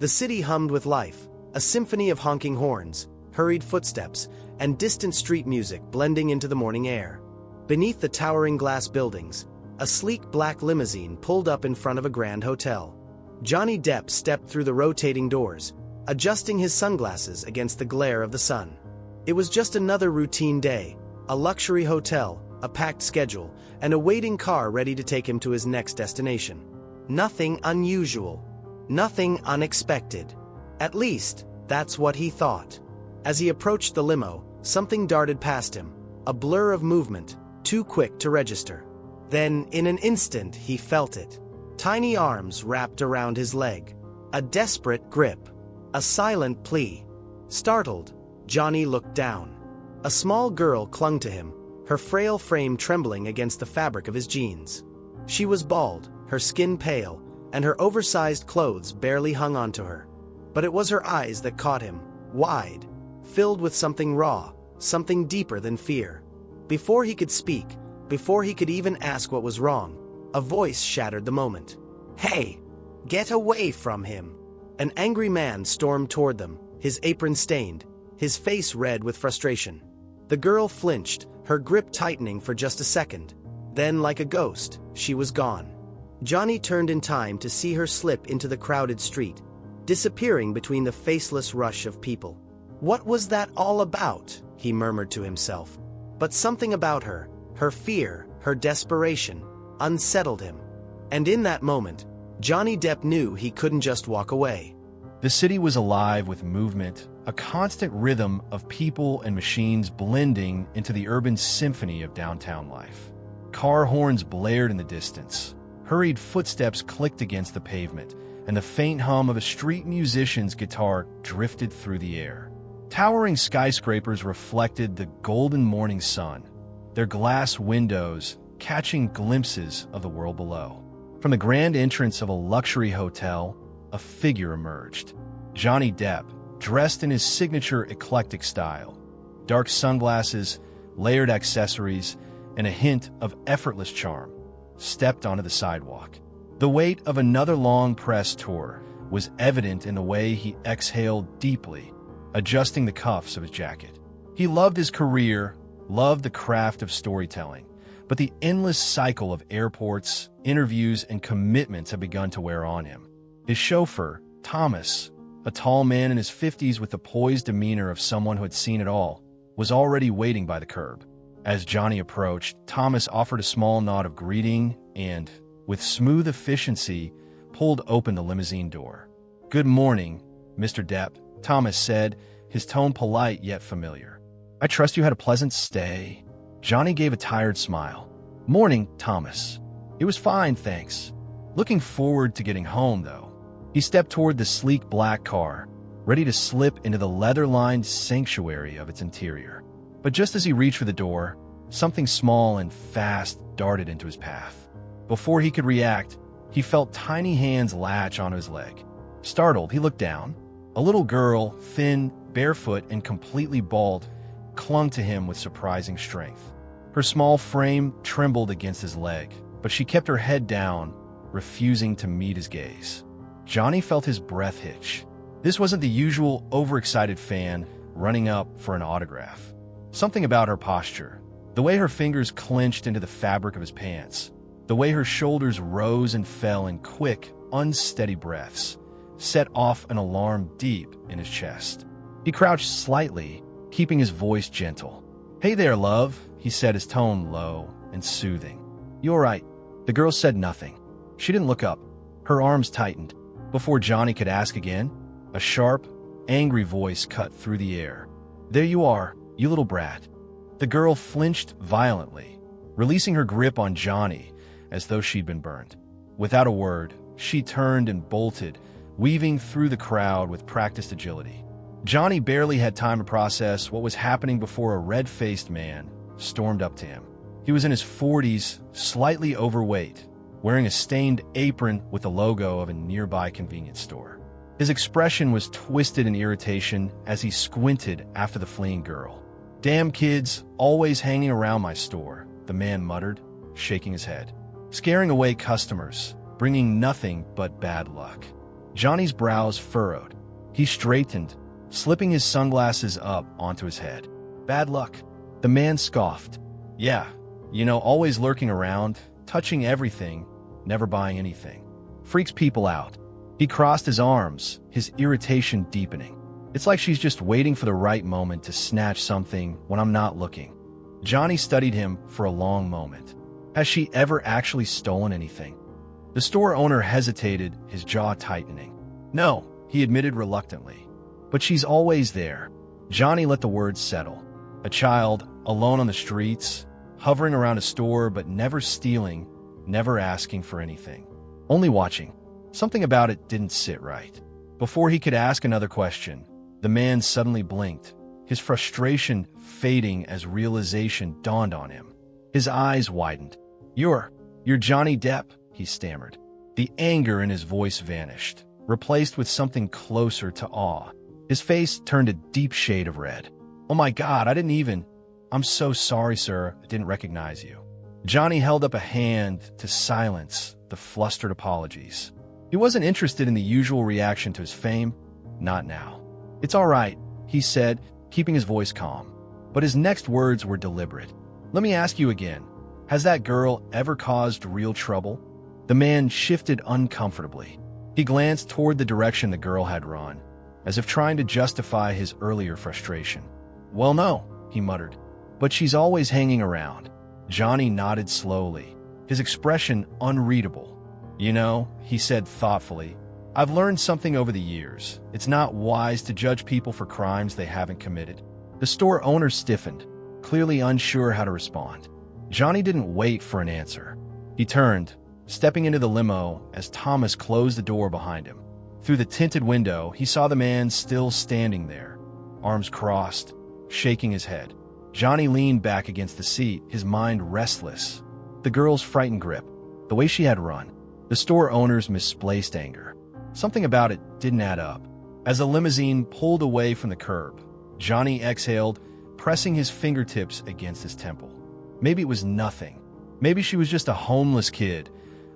The city hummed with life, a symphony of honking horns, hurried footsteps, and distant street music blending into the morning air. Beneath the towering glass buildings, a sleek black limousine pulled up in front of a grand hotel. Johnny Depp stepped through the rotating doors, adjusting his sunglasses against the glare of the sun. It was just another routine day, a luxury hotel, a packed schedule, and a waiting car ready to take him to his next destination. Nothing unusual. Nothing unexpected. At least, that's what he thought. As he approached the limo, something darted past him, a blur of movement, too quick to register. Then, in an instant, he felt it. Tiny arms wrapped around his leg. A desperate grip. A silent plea. Startled, Johnny looked down. A small girl clung to him, her frail frame trembling against the fabric of his jeans. She was bald, her skin pale, and her oversized clothes barely hung onto her. But it was her eyes that caught him, wide, filled with something raw, something deeper than fear. Before he could speak, before he could even ask what was wrong, a voice shattered the moment. "Hey! Get away from him!" An angry man stormed toward them, his apron stained, his face red with frustration. The girl flinched, her grip tightening for just a second. Then, like a ghost, she was gone. Johnny turned in time to see her slip into the crowded street, disappearing between the faceless rush of people. What was that all about? He murmured to himself. But something about her, her fear, her desperation, unsettled him. And in that moment, Johnny Depp knew he couldn't just walk away. The city was alive with movement, a constant rhythm of people and machines blending into the urban symphony of downtown life. Car horns blared in the distance. Hurried footsteps clicked against the pavement, and the faint hum of a street musician's guitar drifted through the air. Towering skyscrapers reflected the golden morning sun, their glass windows catching glimpses of the world below. From the grand entrance of a luxury hotel, a figure emerged. Johnny Depp, dressed in his signature eclectic style. Dark sunglasses, layered accessories, and a hint of effortless charm, stepped onto the sidewalk. The weight of another long press tour was evident in the way he exhaled deeply, adjusting the cuffs of his jacket. He loved his career, loved the craft of storytelling, but the endless cycle of airports, interviews, and commitments had begun to wear on him. His chauffeur, Thomas, a tall man in his 50s with the poised demeanor of someone who had seen it all, was already waiting by the curb. As Johnny approached, Thomas offered a small nod of greeting and, with smooth efficiency, pulled open the limousine door. "Good morning, Mr. Depp," Thomas said, his tone polite yet familiar. "I trust you had a pleasant stay." Johnny gave a tired smile. "Morning, Thomas. It was fine, thanks. Looking forward to getting home, though." He stepped toward the sleek black car, ready to slip into the leather-lined sanctuary of its interior. But just as he reached for the door, something small and fast darted into his path. Before he could react, he felt tiny hands latch onto his leg. Startled, he looked down. A little girl, thin, barefoot, and completely bald, clung to him with surprising strength. Her small frame trembled against his leg, but she kept her head down, refusing to meet his gaze. Johnny felt his breath hitch. This wasn't the usual overexcited fan running up for an autograph. Something about her posture, the way her fingers clenched into the fabric of his pants, the way her shoulders rose and fell in quick, unsteady breaths, set off an alarm deep in his chest. He crouched slightly, keeping his voice gentle. "Hey there, love," he said, his tone low and soothing. "You all right?" The girl said nothing. She didn't look up. Her arms tightened. Before Johnny could ask again, a sharp, angry voice cut through the air. "There you are, you little brat." The girl flinched violently, releasing her grip on Johnny as though she'd been burned. Without a word, she turned and bolted, weaving through the crowd with practiced agility. Johnny barely had time to process what was happening before a red-faced man stormed up to him. He was in his 40s, slightly overweight, wearing a stained apron with the logo of a nearby convenience store. His expression was twisted in irritation as he squinted after the fleeing girl. "Damn kids, always hanging around my store," the man muttered, shaking his head. "Scaring away customers, bringing nothing but bad luck." Johnny's brows furrowed. He straightened, slipping his sunglasses up onto his head. Bad luck. The man scoffed. Yeah, always lurking around, touching everything, never buying anything. Freaks people out. He crossed his arms, his irritation deepening. It's like she's just waiting for the right moment to snatch something when I'm not looking. Johnny studied him for a long moment. Has she ever actually stolen anything? The store owner hesitated, his jaw tightening. No, he admitted reluctantly. But she's always there. Johnny let the words settle. A child, alone on the streets, hovering around a store but never stealing, never asking for anything. Only watching. Something about it didn't sit right. Before he could ask another question, the man suddenly blinked, his frustration fading as realization dawned on him. His eyes widened. You're Johnny Depp, he stammered. The anger in his voice vanished, replaced with something closer to awe. His face turned a deep shade of red. Oh my God, I'm so sorry, sir. I didn't recognize you. Johnny held up a hand to silence the flustered apologies. He wasn't interested in the usual reaction to his fame. Not now. It's all right, he said, keeping his voice calm. But his next words were deliberate. Let me ask you again. Has that girl ever caused real trouble? The man shifted uncomfortably. He glanced toward the direction the girl had run, as if trying to justify his earlier frustration. Well, no, he muttered. But she's always hanging around. Johnny nodded slowly, his expression unreadable. He said thoughtfully, I've learned something over the years. It's not wise to judge people for crimes they haven't committed. The store owner stiffened, clearly unsure how to respond. Johnny didn't wait for an answer. He turned, stepping into the limo as Thomas closed the door behind him. Through the tinted window, he saw the man still standing there, arms crossed, shaking his head. Johnny leaned back against the seat, his mind restless. The girl's frightened grip, the way she had run, the store owner's misplaced anger. Something about it didn't add up. As the limousine pulled away from the curb, Johnny exhaled, pressing his fingertips against his temple. Maybe it was nothing. Maybe she was just a homeless kid,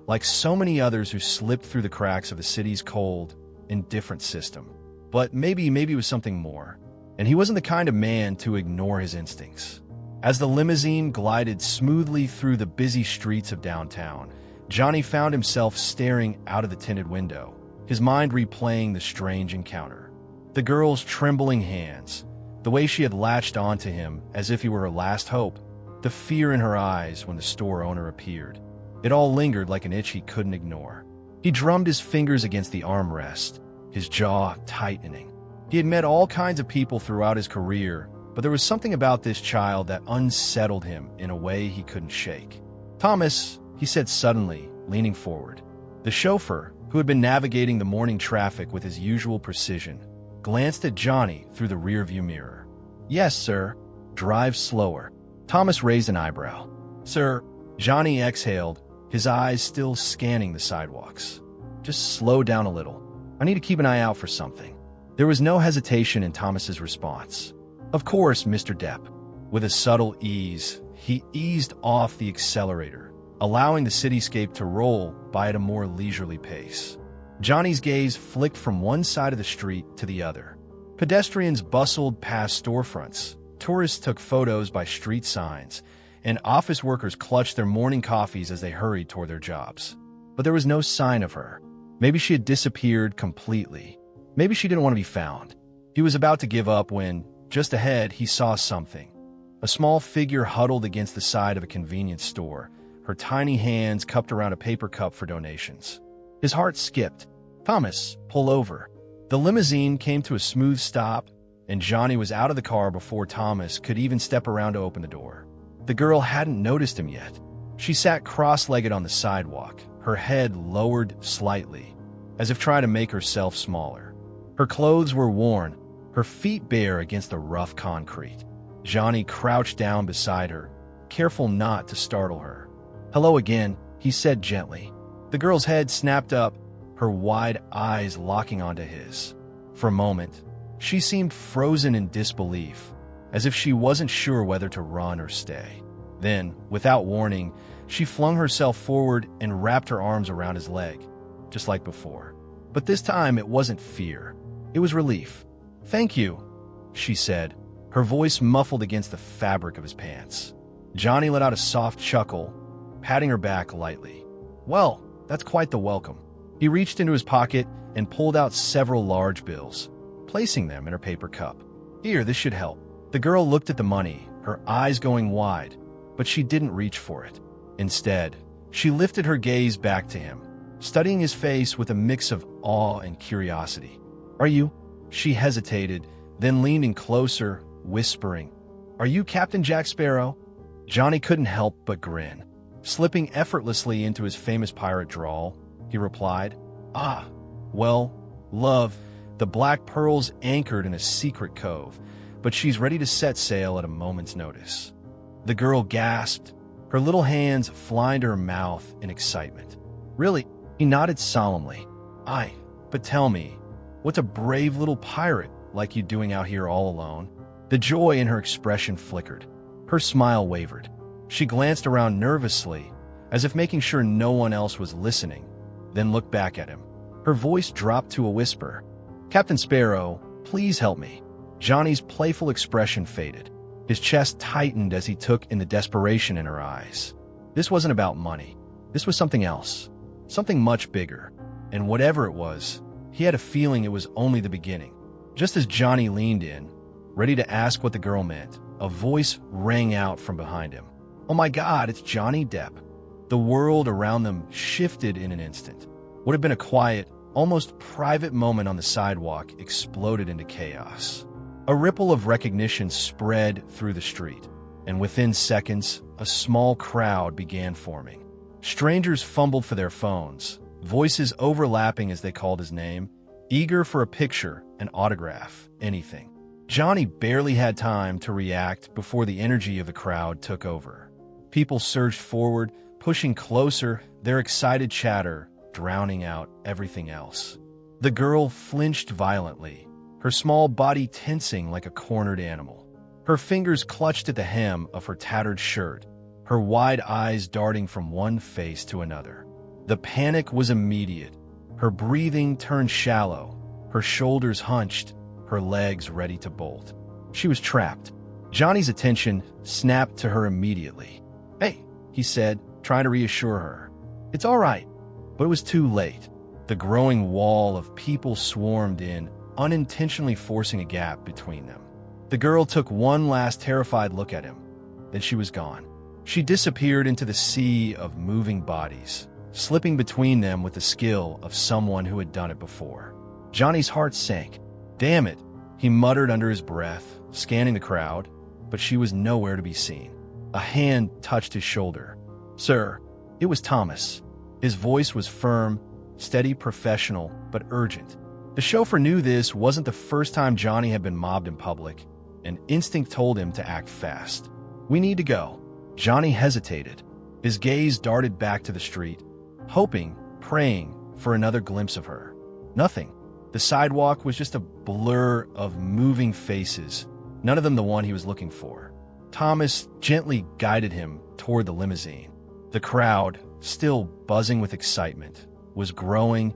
like so many others who slipped through the cracks of the city's cold, indifferent system. But maybe it was something more. And he wasn't the kind of man to ignore his instincts. As the limousine glided smoothly through the busy streets of downtown, Johnny found himself staring out of the tinted window, his mind replaying the strange encounter. The girl's trembling hands, the way she had latched onto him as if he were her last hope, the fear in her eyes when the store owner appeared. It all lingered like an itch he couldn't ignore. He drummed his fingers against the armrest, his jaw tightening. He had met all kinds of people throughout his career, but there was something about this child that unsettled him in a way he couldn't shake. Thomas, he said suddenly, leaning forward. The chauffeur, who had been navigating the morning traffic with his usual precision, glanced at Johnny through the rearview mirror. Yes, sir. Drive slower. Thomas raised an eyebrow. Sir, Johnny exhaled, his eyes still scanning the sidewalks. Just slow down a little. I need to keep an eye out for something. There was no hesitation in Thomas's response. Of course, Mr. Depp. With a subtle ease, he eased off the accelerator, allowing the cityscape to roll by at a more leisurely pace. Johnny's gaze flicked from one side of the street to the other. Pedestrians bustled past storefronts, tourists took photos by street signs, and office workers clutched their morning coffees as they hurried toward their jobs. But there was no sign of her. Maybe she had disappeared completely. Maybe she didn't want to be found. He was about to give up when, just ahead, he saw something. A small figure huddled against the side of a convenience store, her tiny hands cupped around a paper cup for donations. His heart skipped. Thomas, pull over. The limousine came to a smooth stop, and Johnny was out of the car before Thomas could even step around to open the door. The girl hadn't noticed him yet. She sat cross-legged on the sidewalk, her head lowered slightly, as if trying to make herself smaller. Her clothes were worn, her feet bare against the rough concrete. Johnny crouched down beside her, careful not to startle her. Hello again, he said gently. The girl's head snapped up, her wide eyes locking onto his. For a moment, she seemed frozen in disbelief, as if she wasn't sure whether to run or stay. Then, without warning, she flung herself forward and wrapped her arms around his leg, just like before. But this time it wasn't fear. It was relief. "Thank you," she said, her voice muffled against the fabric of his pants. Johnny let out a soft chuckle, patting her back lightly. "Well, that's quite the welcome." He reached into his pocket and pulled out several large bills, placing them in her paper cup. "Here, this should help." The girl looked at the money, her eyes going wide, but she didn't reach for it. Instead, she lifted her gaze back to him, studying his face with a mix of awe and curiosity. "Are you?" She hesitated, then leaned in closer, whispering, "Are you Captain Jack Sparrow?" Johnny couldn't help but grin. Slipping effortlessly into his famous pirate drawl, he replied, "Ah, well, love, the Black Pearl's anchored in a secret cove, but she's ready to set sail at a moment's notice." The girl gasped, her little hands flying to her mouth in excitement. "Really?" He nodded solemnly. But tell me, what's a brave little pirate like you doing out here all alone?" The joy in her expression flickered. Her smile wavered. She glanced around nervously, as if making sure no one else was listening, then looked back at him. Her voice dropped to a whisper. "Captain Sparrow, please help me." Johnny's playful expression faded. His chest tightened as he took in the desperation in her eyes. This wasn't about money. This was something else. Something much bigger. And whatever it was, he had a feeling it was only the beginning. Just as Johnny leaned in, ready to ask what the girl meant, a voice rang out from behind him. "Oh my God, it's Johnny Depp." The world around them shifted in an instant. What had been a quiet, almost private moment on the sidewalk exploded into chaos. A ripple of recognition spread through the street, and within seconds, a small crowd began forming. Strangers fumbled for their phones, voices overlapping as they called his name, eager for a picture, an autograph, anything. Johnny barely had time to react before the energy of the crowd took over. People surged forward, pushing closer, their excited chatter drowning out everything else. The girl flinched violently, her small body tensing like a cornered animal. Her fingers clutched at the hem of her tattered shirt, her wide eyes darting from one face to another. The panic was immediate. Her breathing turned shallow, her shoulders hunched, her legs ready to bolt. She was trapped. Johnny's attention snapped to her immediately. "Hey," he said, trying to reassure her. "It's all right." But it was too late. The growing wall of people swarmed in, unintentionally forcing a gap between them. The girl took one last terrified look at him. Then she was gone. She disappeared into the sea of moving bodies, slipping between them with the skill of someone who had done it before. Johnny's heart sank. "Damn it," he muttered under his breath, scanning the crowd, but she was nowhere to be seen. A hand touched his shoulder. "Sir." It was Thomas. His voice was firm, steady, professional, but urgent. The chauffeur knew this wasn't the first time Johnny had been mobbed in public, and instinct told him to act fast. "We need to go." Johnny hesitated. His gaze darted back to the street, hoping, praying for another glimpse of her. Nothing. The sidewalk was just a blur of moving faces, none of them the one he was looking for. Thomas gently guided him toward the limousine. The crowd, still buzzing with excitement, was growing,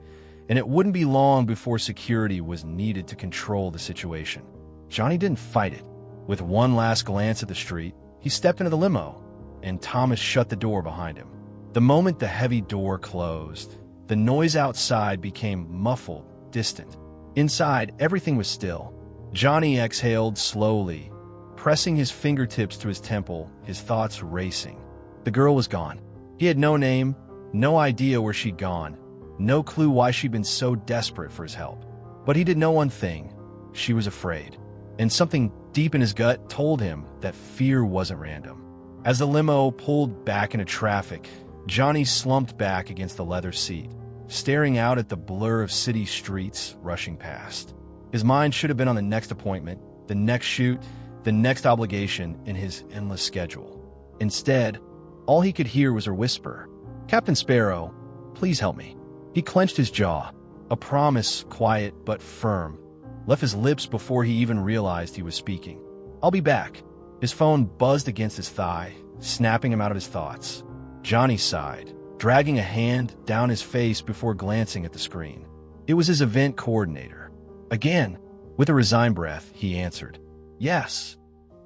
and it wouldn't be long before security was needed to control the situation. Johnny didn't fight it. With one last glance at the street, he stepped into the limo, and Thomas shut the door behind him. The moment the heavy door closed, the noise outside became muffled, distant. Inside, everything was still. Johnny exhaled slowly, pressing his fingertips to his temple, his thoughts racing. The girl was gone. He had no name, no idea where she'd gone, no clue why she'd been so desperate for his help. But he did know one thing. She was afraid. And something deep in his gut told him that fear wasn't random. As the limo pulled back into traffic, Johnny slumped back against the leather seat, staring out at the blur of city streets rushing past. His mind should have been on the next appointment, the next shoot, the next obligation in his endless schedule. Instead, all he could hear was her whisper, "Captain Sparrow, please help me." He clenched his jaw. A promise, quiet but firm, left his lips before he even realized he was speaking. "I'll be back." His phone buzzed against his thigh, snapping him out of his thoughts. Johnny sighed, dragging a hand down his face before glancing at the screen. It was his event coordinator. Again, with a resigned breath, he answered, "Yes.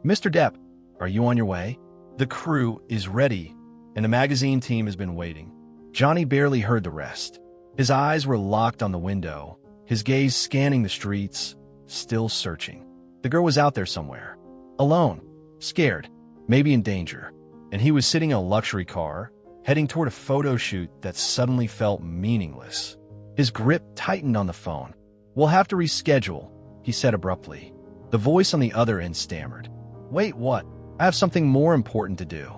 Mr. Depp, are you on your way? The crew is ready, and the magazine team has been waiting." Johnny barely heard the rest. His eyes were locked on the window, his gaze scanning the streets, still searching. The girl was out there somewhere, alone, scared, maybe in danger, and he was sitting in a luxury car, heading toward a photo shoot that suddenly felt meaningless. His grip tightened on the phone. "We'll have to reschedule," he said abruptly. The voice on the other end stammered. "Wait, what? I have something more important to do."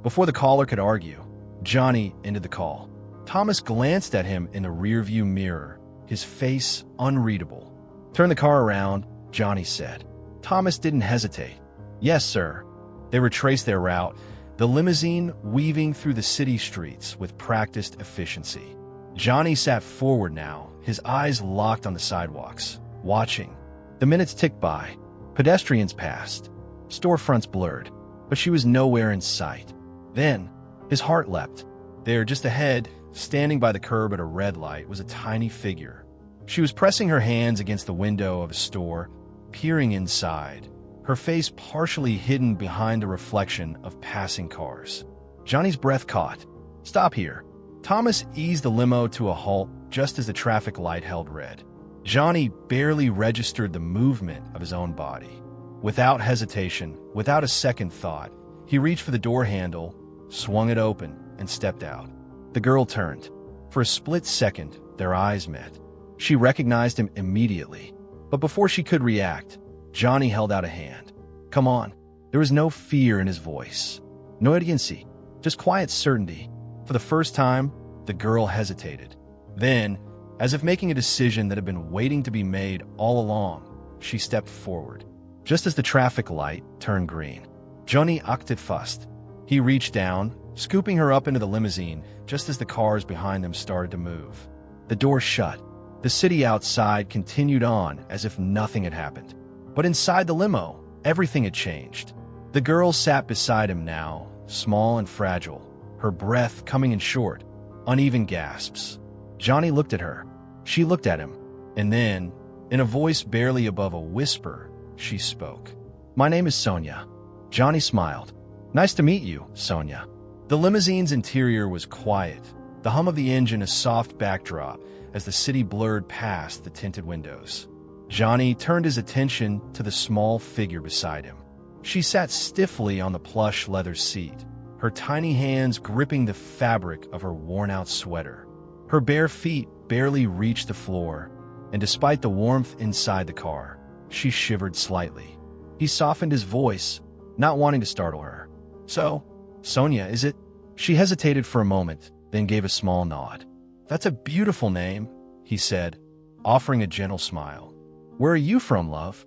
Before the caller could argue, Johnny ended the call. Thomas glanced at him in the rearview mirror, his face unreadable. "Turn the car around," Johnny said. Thomas didn't hesitate. "Yes, sir." They retraced their route, the limousine weaving through the city streets with practiced efficiency. Johnny sat forward now, his eyes locked on the sidewalks, watching. The minutes ticked by. Pedestrians passed. Storefronts blurred, but she was nowhere in sight. Then, his heart leapt. There, just ahead, standing by the curb at a red light, was a tiny figure. She was pressing her hands against the window of a store, peering inside, her face partially hidden behind the reflection of passing cars. Johnny's breath caught. "Stop here." Thomas eased the limo to a halt just as the traffic light held red. Johnny barely registered the movement of his own body. Without hesitation, without a second thought, he reached for the door handle, swung it open, and stepped out. The girl turned. For a split second, their eyes met. She recognized him immediately, but before she could react, Johnny held out a hand. "Come on." There was no fear in his voice, no urgency, just quiet certainty. For the first time, the girl hesitated. Then, as if making a decision that had been waiting to be made all along, she stepped forward. Just as the traffic light turned green, Johnny acted fast. He reached down, scooping her up into the limousine just as the cars behind them started to move. The door shut. The city outside continued on as if nothing had happened. But inside the limo, everything had changed. The girl sat beside him now, small and fragile, her breath coming in short, uneven gasps. Johnny looked at her. She looked at him. And then, in a voice barely above a whisper, she spoke. "My name is Sonia." Johnny smiled. "Nice to meet you, Sonia." The limousine's interior was quiet, the hum of the engine a soft backdrop as the city blurred past the tinted windows. Johnny turned his attention to the small figure beside him. She sat stiffly on the plush leather seat, her tiny hands gripping the fabric of her worn-out sweater. Her bare feet barely reached the floor, and despite the warmth inside the car, she shivered slightly. He softened his voice, not wanting to startle her. "So, Sonia, is it?" She hesitated for a moment, then gave a small nod. "That's a beautiful name," he said, offering a gentle smile. "Where are you from, love?"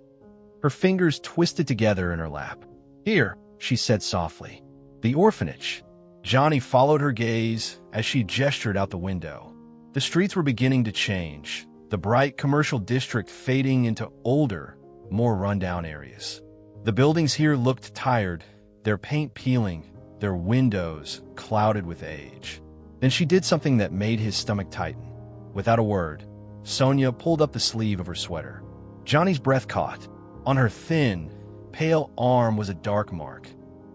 Her fingers twisted together in her lap. "Here," she said softly. "The orphanage." Johnny followed her gaze as she gestured out the window. The streets were beginning to change, the bright commercial district fading into older, more rundown areas. The buildings here looked tired, their paint peeling, their windows clouded with age. Then she did something that made his stomach tighten. Without a word, Sonia pulled up the sleeve of her sweater. Johnny's breath caught. On her thin, pale arm was a dark mark.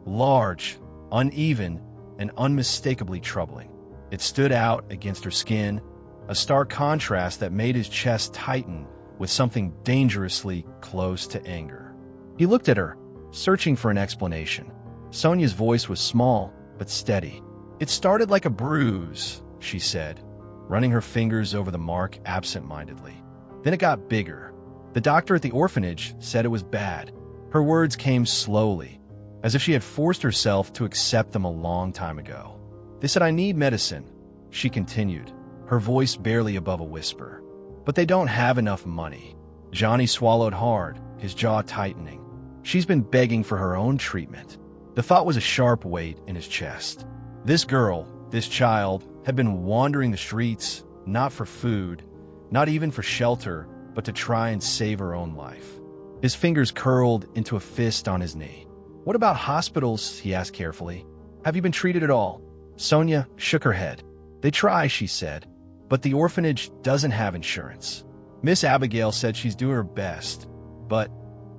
Large, uneven, and unmistakably troubling. It stood out against her skin, a stark contrast that made his chest tighten with something dangerously close to anger. He looked at her, searching for an explanation. Sonia's voice was small, but steady. "It started like a bruise," she said, running her fingers over the mark absent-mindedly. "Then it got bigger. The doctor at the orphanage said it was bad." Her words came slowly, as if she had forced herself to accept them a long time ago. "They said I need medicine," she continued, her voice barely above a whisper. "But they don't have enough money." Johnny swallowed hard, his jaw tightening. She's been begging for her own treatment. The thought was a sharp weight in his chest. This girl, this child, had been wandering the streets, not for food, not even for shelter, but to try and save her own life. His fingers curled into a fist on his knee. "What about hospitals?" he asked carefully. "Have you been treated at all?" Sonia shook her head. "They try," she said, but the orphanage doesn't have insurance. Miss Abigail said she's doing her best, but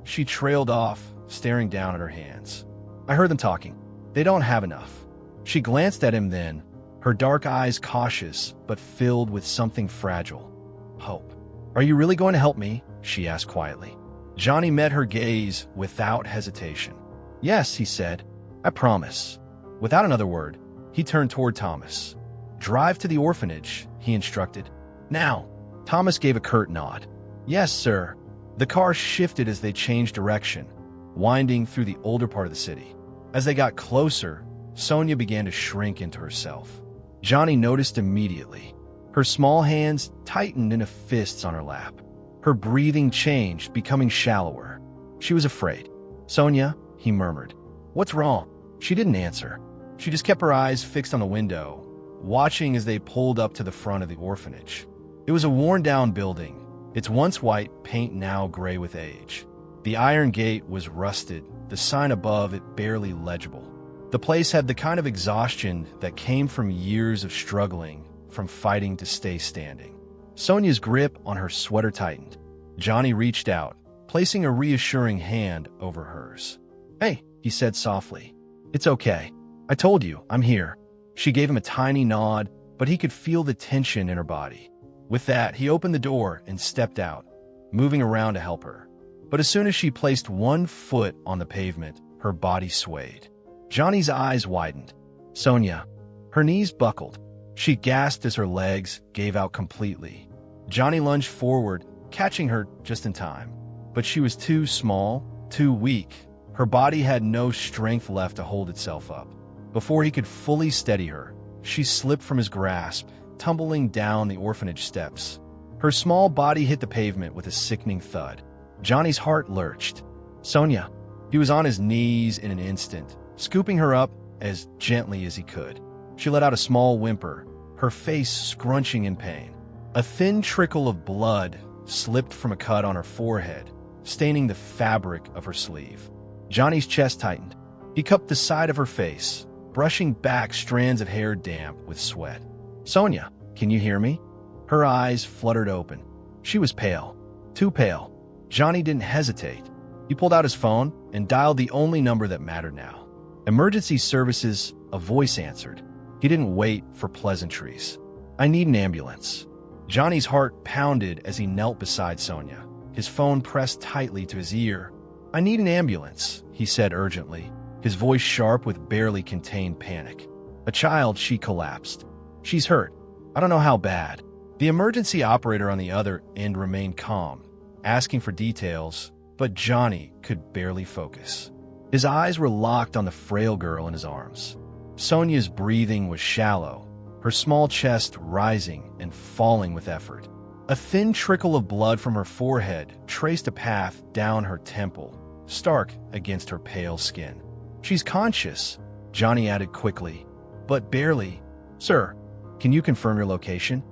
she trailed off, staring down at her hands. I heard them talking. They don't have enough. She glanced at him then, her dark eyes cautious but filled with something fragile. Hope. Are you really going to help me? She asked quietly. Johnny met her gaze without hesitation. Yes, he said. I promise. Without another word, he turned toward Thomas. Drive to the orphanage, he instructed. Now. Thomas gave a curt nod. Yes, sir. The car shifted as they changed direction, winding through the older part of the city. As they got closer, Sonia began to shrink into herself. Johnny noticed immediately. Her small hands tightened into fists on her lap. Her breathing changed, becoming shallower. She was afraid. Sonia, he murmured. What's wrong? She didn't answer. She just kept her eyes fixed on the window, watching as they pulled up to the front of the orphanage. It was a worn-down building, its once white paint now gray with age. The iron gate was rusted, the sign above it barely legible. The place had the kind of exhaustion that came from years of struggling, from fighting to stay standing. Sonia's grip on her sweater tightened. Johnny reached out, placing a reassuring hand over hers. Hey, he said softly. It's okay. I told you, I'm here. She gave him a tiny nod, but he could feel the tension in her body. With that, he opened the door and stepped out, moving around to help her. But as soon as she placed one foot on the pavement, her body swayed. Johnny's eyes widened. Sonia. Her knees buckled. She gasped as her legs gave out completely. Johnny lunged forward, catching her just in time. But she was too small, too weak. Her body had no strength left to hold itself up. Before he could fully steady her, she slipped from his grasp, tumbling down the orphanage steps. Her small body hit the pavement with a sickening thud. Johnny's heart lurched. Sonia. He was on his knees in an instant, scooping her up as gently as he could. She let out a small whimper, her face scrunching in pain. A thin trickle of blood slipped from a cut on her forehead, staining the fabric of her sleeve. Johnny's chest tightened. He cupped the side of her face, brushing back strands of hair damp with sweat. Sonia, can you hear me? Her eyes fluttered open. She was pale. Too pale. Johnny didn't hesitate. He pulled out his phone and dialed the only number that mattered now. Emergency services, a voice answered. He didn't wait for pleasantries. I need an ambulance. Johnny's heart pounded as he knelt beside Sonia, his phone pressed tightly to his ear. I need an ambulance, he said urgently, his voice sharp with barely contained panic. A child, she collapsed. She's hurt. I don't know how bad. The emergency operator on the other end remained calm, asking for details, but Johnny could barely focus. His eyes were locked on the frail girl in his arms. Sonia's breathing was shallow, her small chest rising and falling with effort. A thin trickle of blood from her forehead traced a path down her temple, stark against her pale skin. She's conscious, Johnny added quickly, but barely. Sir, can you confirm your location?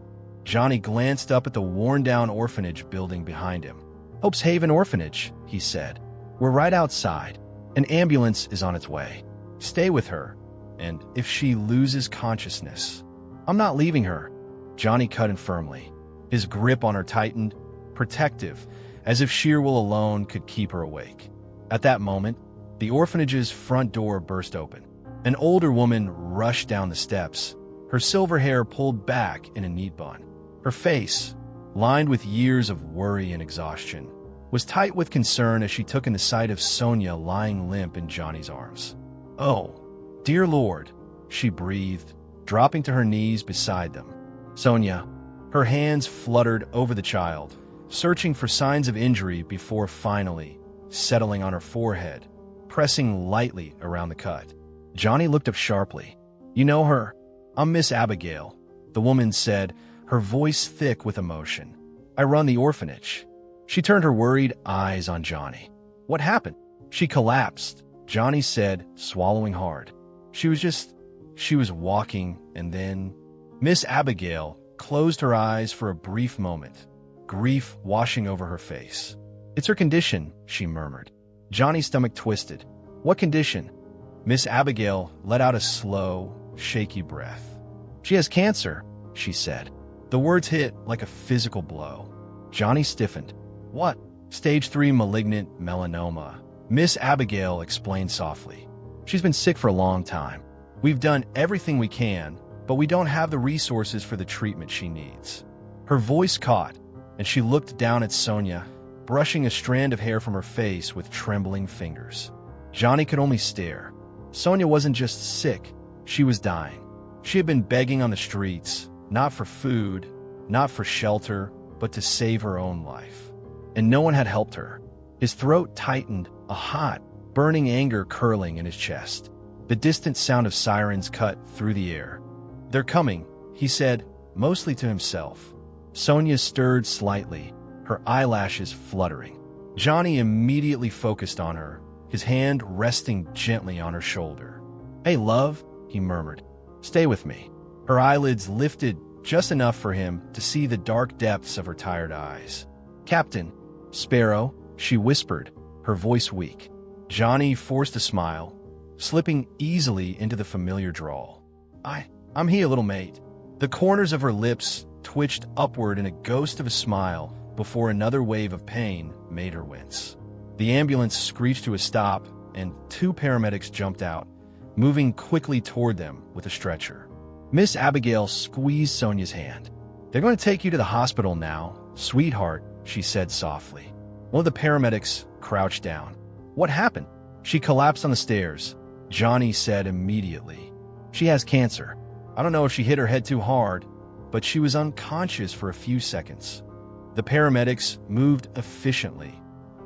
Johnny glanced up at the worn-down orphanage building behind him. Hope's Haven Orphanage, he said. We're right outside. An ambulance is on its way. Stay with her, and if she loses consciousness... I'm not leaving her. Johnny cut in firmly. His grip on her tightened, protective, as if sheer will alone could keep her awake. At that moment, the orphanage's front door burst open. An older woman rushed down the steps, her silver hair pulled back in a neat bun. Her face, lined with years of worry and exhaustion, was tight with concern as she took in the sight of Sonia lying limp in Johnny's arms. Oh, dear Lord, she breathed, dropping to her knees beside them. Sonia, her hands fluttered over the child, searching for signs of injury before finally settling on her forehead, pressing lightly around the cut. Johnny looked up sharply. You know her? I'm Miss Abigail, the woman said, her voice thick with emotion. I run the orphanage. She turned her worried eyes on Johnny. What happened? She collapsed, Johnny said, swallowing hard. She was walking, and then... Miss Abigail closed her eyes for a brief moment, grief washing over her face. It's her condition, she murmured. Johnny's stomach twisted. What condition? Miss Abigail let out a slow, shaky breath. She has cancer, she said. The The words hit like a physical blow. Johnny stiffened. What? Stage 3 malignant melanoma. Miss Abigail explained softly. She's been sick for a long time. We've done everything we can, but we don't have the resources for the treatment she needs. Her voice caught, and she looked down at Sonia, brushing a strand of hair from her face with trembling fingers. Johnny could only stare. Sonia wasn't just sick, she was dying. She had been begging on the streets, not for food, not for shelter, but to save her own life. And no one had helped her. His throat tightened, a hot, burning anger curling in his chest. The distant sound of sirens cut through the air. They're coming, he said, mostly to himself. Sonia stirred slightly, her eyelashes fluttering. Johnny immediately focused on her, his hand resting gently on her shoulder. Hey, love, he murmured. Stay with me. Her eyelids lifted just enough for him to see the dark depths of her tired eyes. Captain, Sparrow, she whispered, her voice weak. Johnny forced a smile, slipping easily into the familiar drawl. I'm here, little mate. The corners of her lips twitched upward in a ghost of a smile before another wave of pain made her wince. The ambulance screeched to a stop, and 2 paramedics jumped out, moving quickly toward them with a stretcher. Miss Abigail squeezed Sonia's hand. They're going to take you to the hospital now, sweetheart, she said softly. One of the paramedics crouched down. What happened? She collapsed on the stairs, Johnny said immediately. She has cancer. I don't know if she hit her head too hard, but she was unconscious for a few seconds. The paramedics moved efficiently,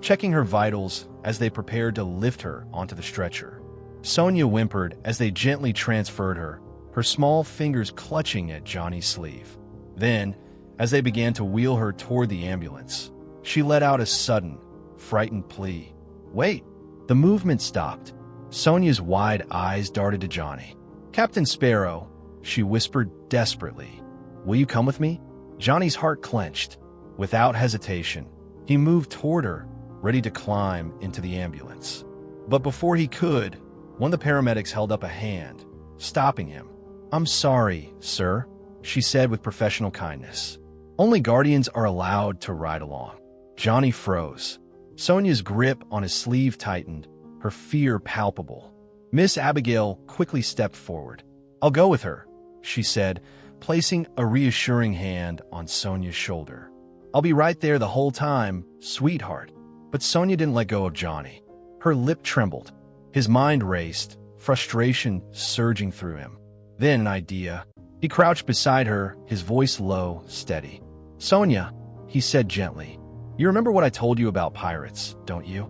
checking her vitals as they prepared to lift her onto the stretcher. Sonia whimpered as they gently transferred her, her small fingers clutching at Johnny's sleeve. Then, as they began to wheel her toward the ambulance, she let out a sudden, frightened plea. Wait! The movement stopped. Sonia's wide eyes darted to Johnny. Captain Sparrow, she whispered desperately. Will you come with me? Johnny's heart clenched. Without hesitation, he moved toward her, ready to climb into the ambulance. But before he could, one of the paramedics held up a hand, stopping him. I'm sorry, sir, she said with professional kindness. Only guardians are allowed to ride along. Johnny froze. Sonia's grip on his sleeve tightened, her fear palpable. Miss Abigail quickly stepped forward. I'll go with her, she said, placing a reassuring hand on Sonia's shoulder. I'll be right there the whole time, sweetheart. But Sonia didn't let go of Johnny. Her lip trembled. His mind raced, frustration surging through him. Then an idea. He crouched beside her, his voice low, steady. Sonia, he said gently, you remember what I told you about pirates, don't you?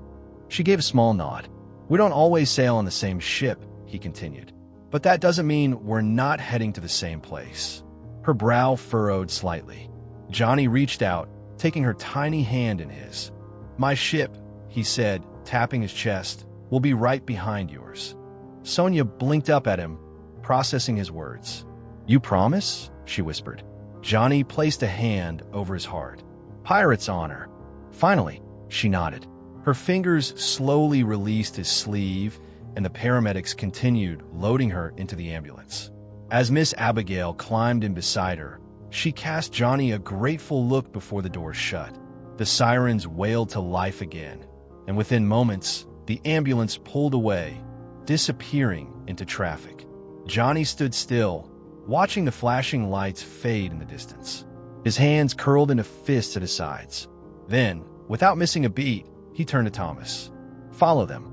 She gave a small nod. We don't always sail on the same ship, he continued. But that doesn't mean we're not heading to the same place. Her brow furrowed slightly. Johnny reached out, taking her tiny hand in his. My ship, he said, tapping his chest, will be right behind yours. Sonia blinked up at him, processing his words. You promise? She whispered. Johnny placed a hand over his heart. Pirate's honor. Finally, she nodded. Her fingers slowly released his sleeve, and the paramedics continued loading her into the ambulance. As Miss Abigail climbed in beside her, she cast Johnny a grateful look before the doors shut. The sirens wailed to life again, and within moments, the ambulance pulled away, disappearing into traffic. Johnny stood still, watching the flashing lights fade in the distance. His hands curled into fists at his sides. Then, without missing a beat, he turned to Thomas. Follow them.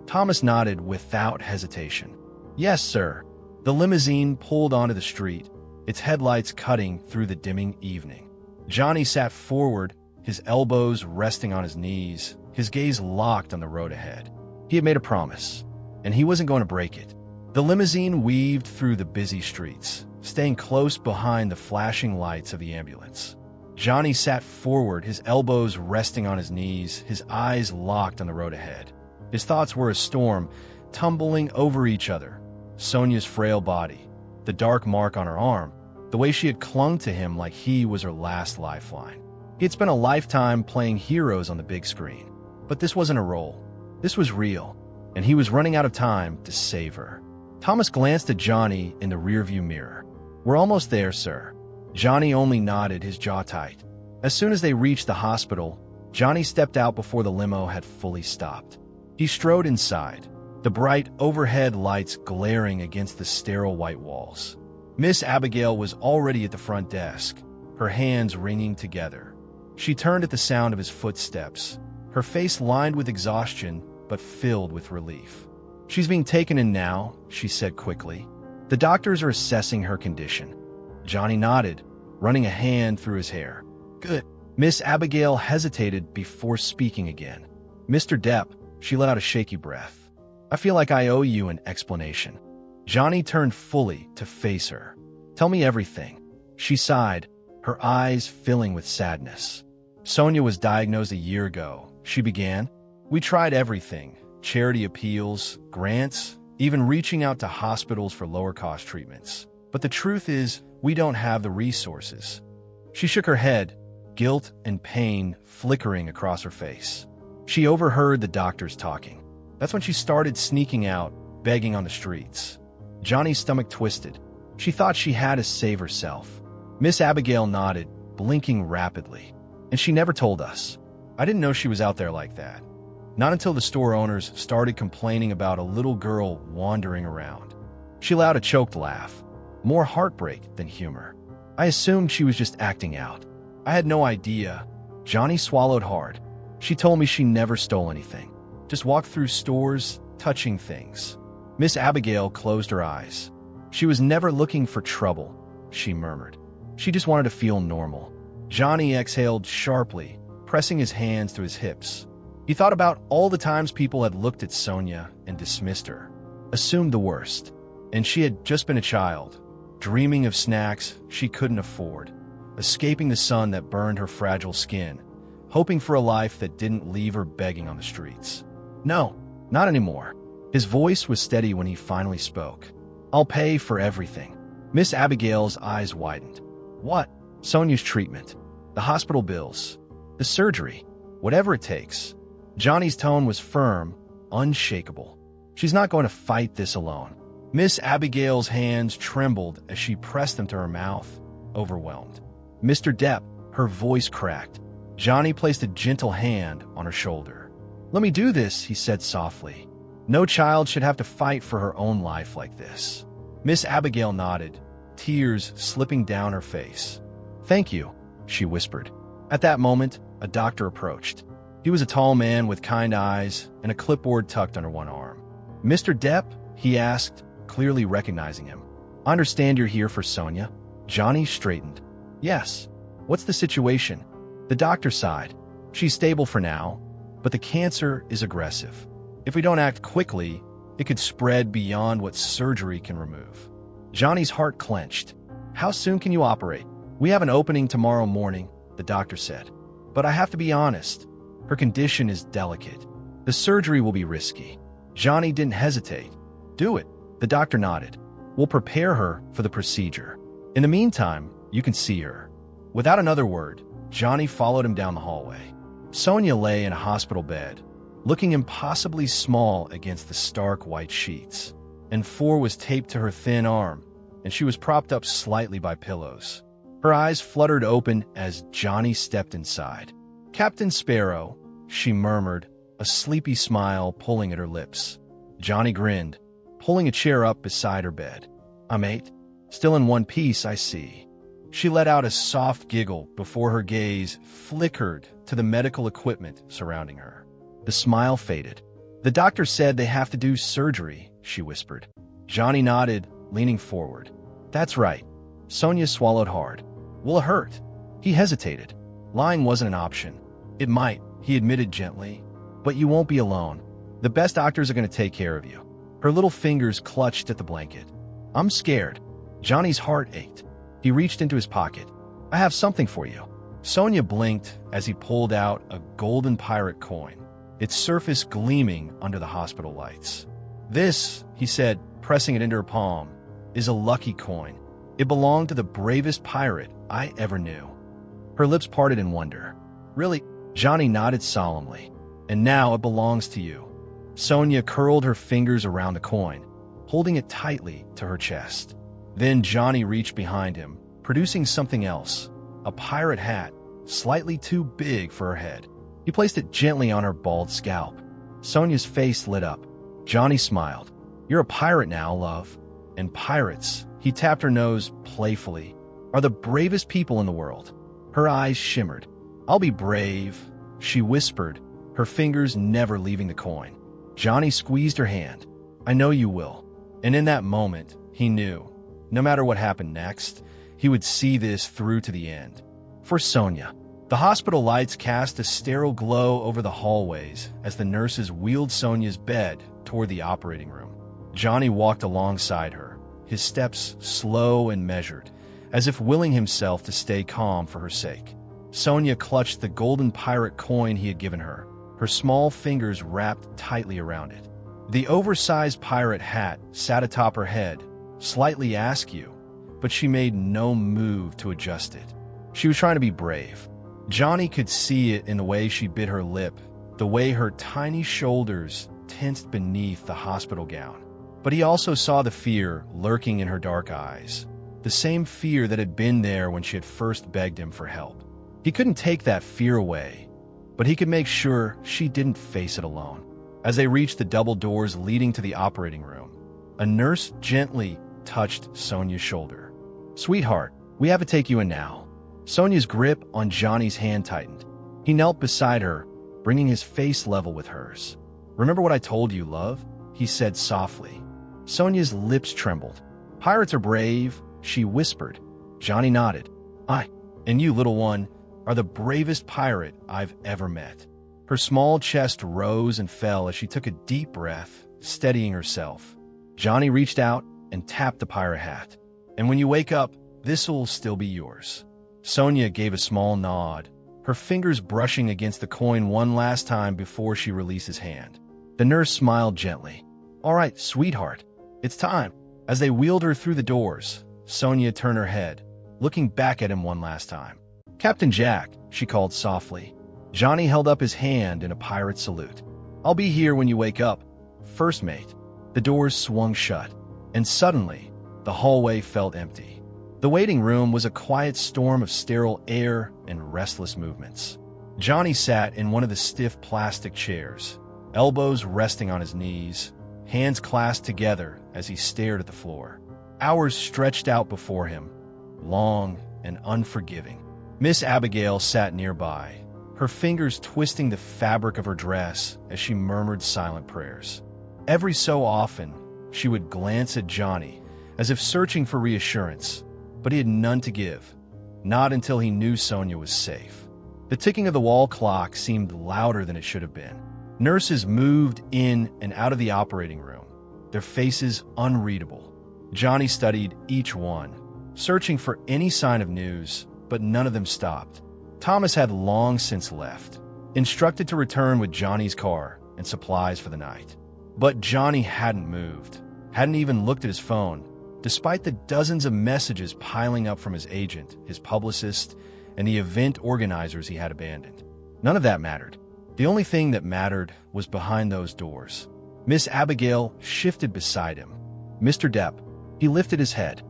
Thomas nodded without hesitation. Yes, sir. The limousine pulled onto the street, its headlights cutting through the dimming evening. Johnny sat forward, his elbows resting on his knees, his gaze locked on the road ahead. He had made a promise, and he wasn't going to break it. The limousine weaved through the busy streets, staying close behind the flashing lights of the ambulance. Johnny sat forward, his elbows resting on his knees, his eyes locked on the road ahead. His thoughts were a storm, tumbling over each other. Sonia's frail body, the dark mark on her arm, the way she had clung to him like he was her last lifeline. He had spent a lifetime playing heroes on the big screen, but this wasn't a role. This was real, and he was running out of time to save her. Thomas glanced at Johnny in the rearview mirror. We're almost there, sir. Johnny only nodded, his jaw tight. As soon as they reached the hospital, Johnny stepped out before the limo had fully stopped. He strode inside, the bright overhead lights glaring against the sterile white walls. Miss Abigail was already at the front desk, her hands wringing together. She turned at the sound of his footsteps, her face lined with exhaustion but filled with relief. "She's being taken in now," she said quickly. "The doctors are assessing her condition." Johnny nodded, running a hand through his hair. "Good." Miss Abigail hesitated before speaking again. "Mr. Depp," she let out a shaky breath. "I feel like I owe you an explanation." Johnny turned fully to face her. "Tell me everything." She sighed, her eyes filling with sadness. "Sonia was diagnosed a year ago," she began. "We tried everything, charity appeals, grants, even reaching out to hospitals for lower-cost treatments. But the truth is, we don't have the resources." She shook her head, guilt and pain flickering across her face. She overheard the doctors talking. That's when she started sneaking out, begging on the streets. Johnny's stomach twisted. She thought she had to save herself. Miss Abigail nodded, blinking rapidly. "And she never told us. I didn't know she was out there like that. Not until the store owners started complaining about a little girl wandering around." She let out a choked laugh, more heartbreak than humor. "I assumed she was just acting out. I had no idea." Johnny swallowed hard. "She told me she never stole anything. Just walked through stores, touching things." Miss Abigail closed her eyes. "She was never looking for trouble," she murmured. "She just wanted to feel normal." Johnny exhaled sharply, pressing his hands to his hips. He thought about all the times people had looked at Sonia and dismissed her, assumed the worst. And she had just been a child, dreaming of snacks she couldn't afford, escaping the sun that burned her fragile skin, hoping for a life that didn't leave her begging on the streets. "No, not anymore." His voice was steady when he finally spoke. "I'll pay for everything." Miss Abigail's eyes widened. "What?" "Sonia's treatment, the hospital bills, the surgery, whatever it takes." Johnny's tone was firm, unshakable. "She's not going to fight this alone." Miss Abigail's hands trembled as she pressed them to her mouth, overwhelmed. "Mr. Depp," her voice cracked. Johnny placed a gentle hand on her shoulder. "Let me do this," he said softly. "No child should have to fight for her own life like this." Miss Abigail nodded, tears slipping down her face. "Thank you," she whispered. At that moment, a doctor approached. He was a tall man with kind eyes and a clipboard tucked under one arm. "Mr. Depp?" he asked, clearly recognizing him. "I understand you're here for Sonia." Johnny straightened. "Yes. What's the situation?" The doctor sighed. "She's stable for now, but the cancer is aggressive. If we don't act quickly, it could spread beyond what surgery can remove." Johnny's heart clenched. "How soon can you operate?" "We have an opening tomorrow morning," the doctor said. "But I have to be honest. Her condition is delicate. The surgery will be risky." Johnny didn't hesitate. "Do it," the doctor nodded. "We'll prepare her for the procedure. In the meantime, you can see her." Without another word, Johnny followed him down the hallway. Sonia lay in a hospital bed, looking impossibly small against the stark white sheets. And 4 was taped to her thin arm, and she was propped up slightly by pillows. Her eyes fluttered open as Johnny stepped inside. "Captain Sparrow," she murmured, a sleepy smile pulling at her lips. Johnny grinned, pulling a chair up beside her bed. "I'm 8. Still in one piece, I see." She let out a soft giggle before her gaze flickered to the medical equipment surrounding her. The smile faded. "The doctor said they have to do surgery," she whispered. Johnny nodded, leaning forward. "That's right." Sonia swallowed hard. "Will it hurt?" He hesitated. Lying wasn't an option. "It might," he admitted gently. "But you won't be alone. The best doctors are going to take care of you." Her little fingers clutched at the blanket. "I'm scared." Johnny's heart ached. He reached into his pocket. "I have something for you." Sonia blinked as he pulled out a golden pirate coin, its surface gleaming under the hospital lights. "This," he said, pressing it into her palm, "is a lucky coin. It belonged to the bravest pirate I ever knew." Her lips parted in wonder. "Really?" Johnny nodded solemnly. "And now it belongs to you." Sonia curled her fingers around the coin, holding it tightly to her chest. Then Johnny reached behind him, producing something else, a pirate hat, slightly too big for her head. He placed it gently on her bald scalp. Sonia's face lit up. Johnny smiled. "You're a pirate now, love. And pirates," he tapped her nose playfully, "are the bravest people in the world." Her eyes shimmered. "I'll be brave," she whispered, her fingers never leaving the coin. Johnny squeezed her hand. "I know you will." And in that moment, he knew, no matter what happened next, he would see this through to the end. For Sonia, the hospital lights cast a sterile glow over the hallways as the nurses wheeled Sonia's bed toward the operating room. Johnny walked alongside her, his steps slow and measured, as if willing himself to stay calm for her sake. Sonia clutched the golden pirate coin he had given her, her small fingers wrapped tightly around it. The oversized pirate hat sat atop her head, slightly askew, but she made no move to adjust it. She was trying to be brave. Johnny could see it in the way she bit her lip, the way her tiny shoulders tensed beneath the hospital gown. But he also saw the fear lurking in her dark eyes, the same fear that had been there when she had first begged him for help. He couldn't take that fear away, but he could make sure she didn't face it alone. As they reached the double doors leading to the operating room, a nurse gently touched Sonia's shoulder. "Sweetheart, we have to take you in now." Sonia's grip on Johnny's hand tightened. He knelt beside her, bringing his face level with hers. "Remember what I told you, love?" he said softly. Sonia's lips trembled. "Pirates are brave," she whispered. Johnny nodded. And you, little one, are the bravest pirate I've ever met." Her small chest rose and fell as she took a deep breath, steadying herself. Johnny reached out and tapped the pirate hat. "And when you wake up, this'll still be yours." Sonia gave a small nod, her fingers brushing against the coin one last time before she released his hand. The nurse smiled gently. "All right, sweetheart, it's time." As they wheeled her through the doors, Sonia turned her head, looking back at him one last time. "Captain Jack," she called softly. Johnny held up his hand in a pirate salute. "I'll be here when you wake up, first mate." The doors swung shut, and suddenly, the hallway felt empty. The waiting room was a quiet storm of sterile air and restless movements. Johnny sat in one of the stiff plastic chairs, elbows resting on his knees, hands clasped together as he stared at the floor. Hours stretched out before him, long and unforgiving. Miss Abigail sat nearby, her fingers twisting the fabric of her dress as she murmured silent prayers. Every so often, she would glance at Johnny, as if searching for reassurance, but he had none to give, not until he knew Sonia was safe. The ticking of the wall clock seemed louder than it should have been. Nurses moved in and out of the operating room, their faces unreadable. Johnny studied each one, searching for any sign of news, but none of them stopped. Thomas had long since left, instructed to return with Johnny's car and supplies for the night. But Johnny hadn't moved, hadn't even looked at his phone, despite the dozens of messages piling up from his agent, his publicist, and the event organizers he had abandoned. None of that mattered. The only thing that mattered was behind those doors. Miss Abigail shifted beside him. "Mr. Depp." He lifted his head.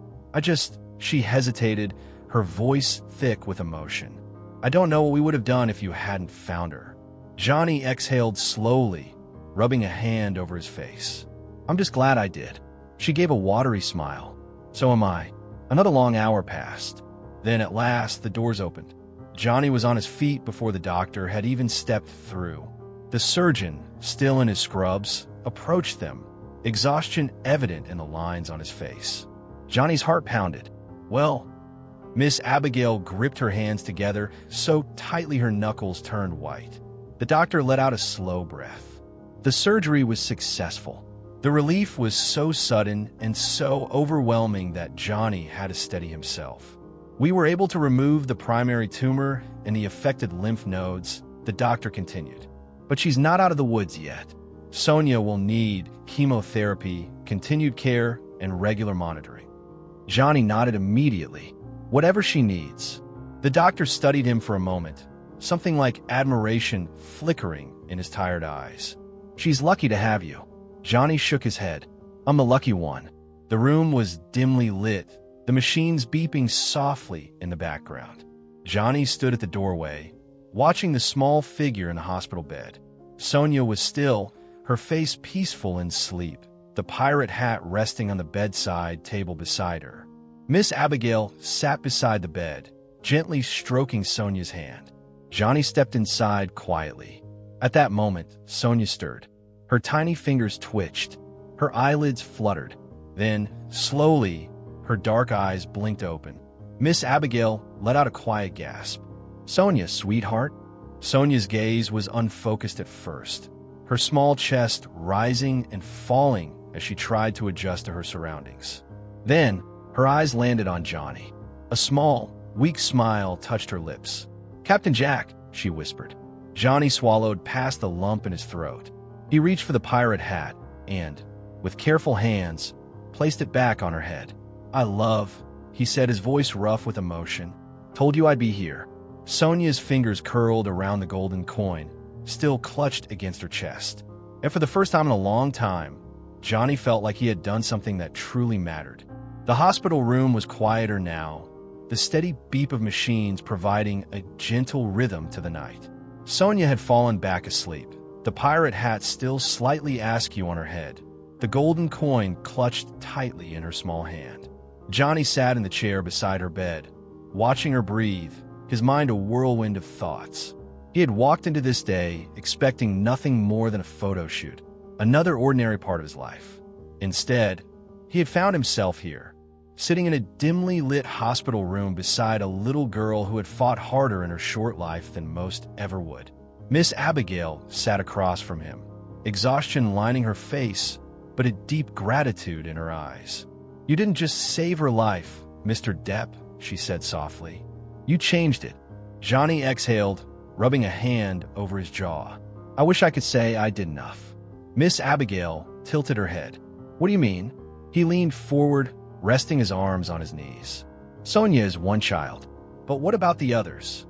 She hesitated, her voice thick with emotion. "I don't know what we would have done if you hadn't found her." Johnny exhaled slowly, rubbing a hand over his face. "I'm just glad I did." She gave a watery smile. "So am I." Another long hour passed. Then at last the doors opened. Johnny was on his feet before the doctor had even stepped through. The surgeon, still in his scrubs, approached them, exhaustion evident in the lines on his face. Johnny's heart pounded. "Well," Miss Abigail gripped her hands together so tightly her knuckles turned white. The doctor let out a slow breath. The surgery was successful. The relief was so sudden and so overwhelming that Johnny had to steady himself. "We were able to remove the primary tumor and the affected lymph nodes," the doctor continued. "But she's not out of the woods yet. Sonia will need chemotherapy, continued care, and regular monitoring." Johnny nodded immediately. "Whatever she needs." The doctor studied him for a moment, something like admiration flickering in his tired eyes. "She's lucky to have you." Johnny shook his head. "I'm the lucky one." The room was dimly lit, the machines beeping softly in the background. Johnny stood at the doorway, watching the small figure in the hospital bed. Sonia was still, her face peaceful in sleep, the pirate hat resting on the bedside table beside her. Miss Abigail sat beside the bed, gently stroking Sonia's hand. Johnny stepped inside quietly. At that moment, Sonia stirred. Her tiny fingers twitched. Her eyelids fluttered. Then, slowly, her dark eyes blinked open. Miss Abigail let out a quiet gasp. "Sonia, sweetheart?" Sonia's gaze was unfocused at first, her small chest rising and falling as she tried to adjust to her surroundings. Then, her eyes landed on Johnny. A small, weak smile touched her lips. "Captain Jack," she whispered. Johnny swallowed past the lump in his throat. He reached for the pirate hat and, with careful hands, placed it back on her head. "I love," he said, his voice rough with emotion. "Told you I'd be here." Sonia's fingers curled around the golden coin, still clutched against her chest. And for the first time in a long time, Johnny felt like he had done something that truly mattered. The hospital room was quieter now, the steady beep of machines providing a gentle rhythm to the night. Sonia had fallen back asleep, the pirate hat still slightly askew on her head, the golden coin clutched tightly in her small hand. Johnny sat in the chair beside her bed, watching her breathe, his mind a whirlwind of thoughts. He had walked into this day expecting nothing more than a photo shoot, another ordinary part of his life. Instead, he had found himself here, sitting in a dimly lit hospital room beside a little girl who had fought harder in her short life than most ever would. Miss Abigail sat across from him, exhaustion lining her face, but a deep gratitude in her eyes. "You didn't just save her life, Mr. Depp," she said softly. "You changed it." Johnny exhaled, rubbing a hand over his jaw. "I wish I could say I did enough." Miss Abigail tilted her head. "What do you mean?" He leaned forward, resting his arms on his knees. "Sonia is one child, but what about the others?"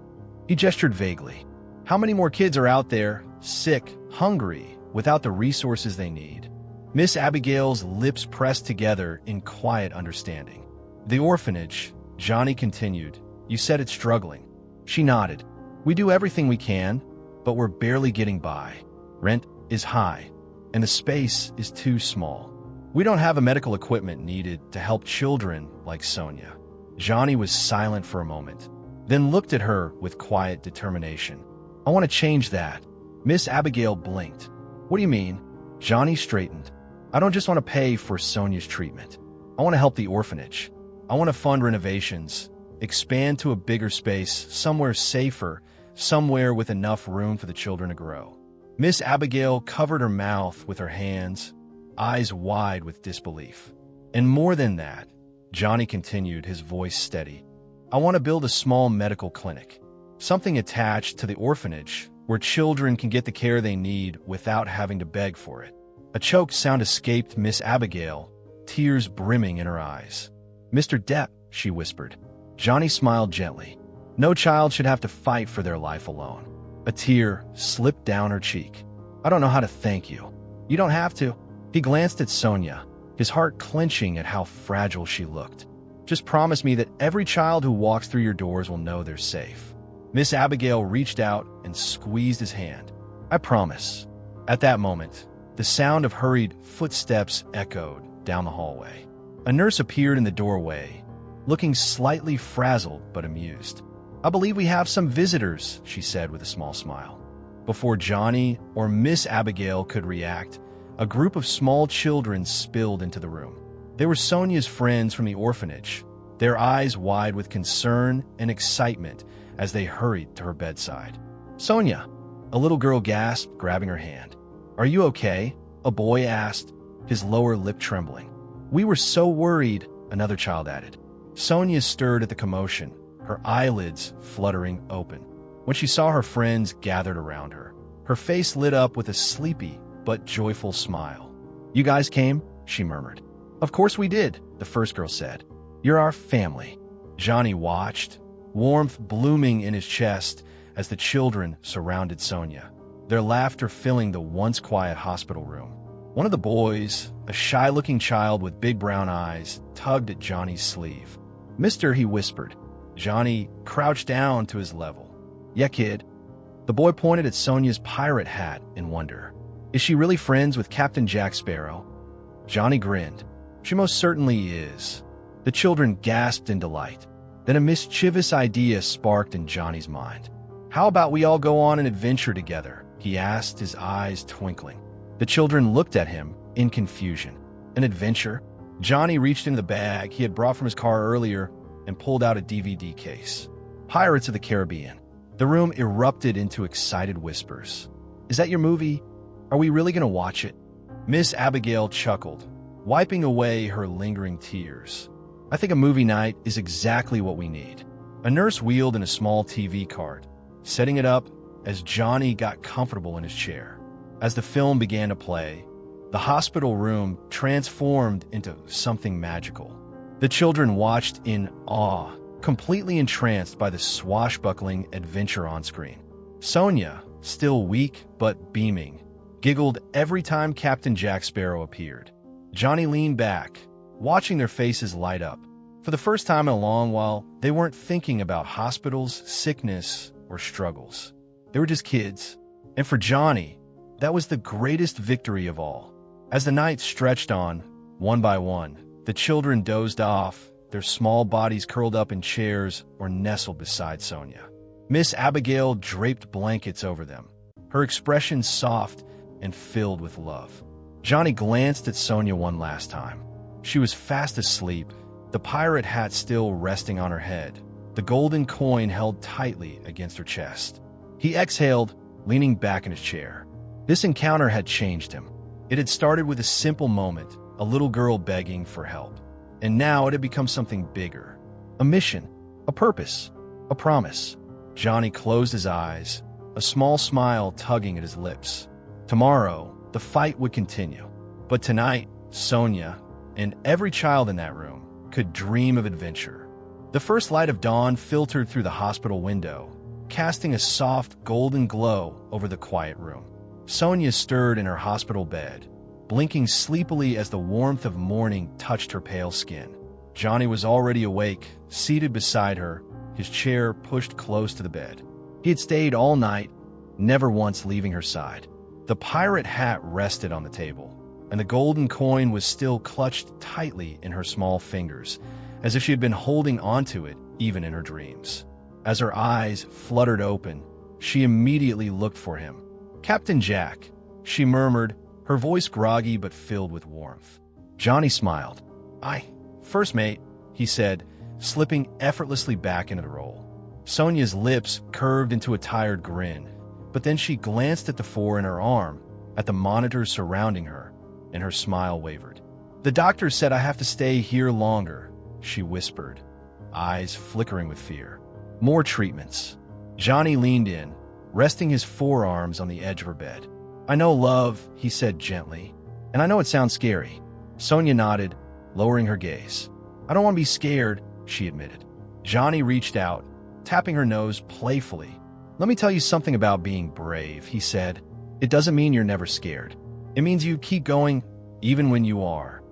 He gestured vaguely. "How many more kids are out there, sick, hungry, without the resources they need?" Miss Abigail's lips pressed together in quiet understanding. "The orphanage," Johnny continued. "You said it's struggling." She nodded. "We do everything we can, but we're barely getting by. Rent is high, and the space is too small. We don't have the medical equipment needed to help children like Sonia." Johnny was silent for a moment, then looked at her with quiet determination. "I want to change that." Miss Abigail blinked. "What do you mean?" Johnny straightened. "I don't just want to pay for Sonia's treatment. I want to help the orphanage. I want to fund renovations, expand to a bigger space, somewhere safer, somewhere with enough room for the children to grow." Miss Abigail covered her mouth with her hands, eyes wide with disbelief. "And more than that," Johnny continued, his voice steady, "I want to build a small medical clinic, something attached to the orphanage where children can get the care they need without having to beg for it." A choked sound escaped Miss Abigail, tears brimming in her eyes. "Mr. Depp," she whispered. Johnny smiled gently. "No child should have to fight for their life alone." A tear slipped down her cheek. "I don't know how to thank you." "You don't have to." He glanced at Sonia, his heart clenching at how fragile she looked. "Just promise me that every child who walks through your doors will know they're safe." Miss Abigail reached out and squeezed his hand. "I promise." At that moment, the sound of hurried footsteps echoed down the hallway. A nurse appeared in the doorway, looking slightly frazzled but amused. "I believe we have some visitors," she said with a small smile. Before Johnny or Miss Abigail could react, a group of small children spilled into the room. They were Sonia's friends from the orphanage, their eyes wide with concern and excitement as they hurried to her bedside. "Sonia!" a little girl gasped, grabbing her hand. "Are you okay?" a boy asked, his lower lip trembling. "We were so worried," another child added. Sonia stirred at the commotion, her eyelids fluttering open. When she saw her friends gathered around her, her face lit up with a sleepy but joyful smile. "You guys came?" she murmured. "Of course we did," the first girl said. "You're our family." Johnny watched, warmth blooming in his chest as the children surrounded Sonia, their laughter filling the once quiet hospital room. One of the boys, a shy-looking child with big brown eyes, tugged at Johnny's sleeve. "Mister," he whispered. Johnny crouched down to his level. "Yeah, kid." The boy pointed at Sonia's pirate hat in wonder. "Is she really friends with Captain Jack Sparrow?" Johnny grinned. "She most certainly is." The children gasped in delight. Then a mischievous idea sparked in Johnny's mind. "How about we all go on an adventure together?" he asked, his eyes twinkling. The children looked at him in confusion. An adventure? Johnny reached into the bag he had brought from his car earlier and pulled out a DVD case. Pirates of the Caribbean. The room erupted into excited whispers. "Is that your movie? Are we really going to watch it?" Miss Abigail chuckled, wiping away her lingering tears. "I think a movie night is exactly what we need." A nurse wheeled in a small TV cart, setting it up as Johnny got comfortable in his chair. As the film began to play, the hospital room transformed into something magical. The children watched in awe, completely entranced by the swashbuckling adventure on screen. Sonia, still weak but beaming, giggled every time Captain Jack Sparrow appeared. Johnny leaned back, watching their faces light up. For the first time in a long while, they weren't thinking about hospitals, sickness, or struggles. They were just kids. And for Johnny, that was the greatest victory of all. As the night stretched on, one by one, the children dozed off, their small bodies curled up in chairs or nestled beside Sonia. Miss Abigail draped blankets over them, her expression soft and filled with love. Johnny glanced at Sonia one last time. She was fast asleep, the pirate hat still resting on her head, the golden coin held tightly against her chest. He exhaled, leaning back in his chair. This encounter had changed him. It had started with a simple moment, a little girl begging for help. And now it had become something bigger. A mission, a purpose, a promise. Johnny closed his eyes, a small smile tugging at his lips. Tomorrow, the fight would continue. But tonight, Sonia, and every child in that room, could dream of adventure. The first light of dawn filtered through the hospital window, casting a soft golden glow over the quiet room. Sonia stirred in her hospital bed, blinking sleepily as the warmth of morning touched her pale skin. Johnny was already awake, seated beside her, his chair pushed close to the bed. He had stayed all night, never once leaving her side. The pirate hat rested on the table, and the golden coin was still clutched tightly in her small fingers, as if she had been holding onto it even in her dreams. As her eyes fluttered open, she immediately looked for him. "Captain Jack," she murmured, her voice groggy but filled with warmth. Johnny smiled. "Aye, first mate," he said, slipping effortlessly back into the role. Sonia's lips curved into a tired grin, but then she glanced at the four in her arm, at the monitors surrounding her, and her smile wavered. "The doctor said I have to stay here longer," she whispered, eyes flickering with fear. "More treatments." Johnny leaned in, resting his forearms on the edge of her bed. "I know, love," he said gently, "and I know it sounds scary." Sonia nodded, lowering her gaze. "I don't want to be scared," she admitted. Johnny reached out, tapping her nose playfully. "Let me tell you something about being brave," he said. "It doesn't mean you're never scared. It means you keep going, even when you are."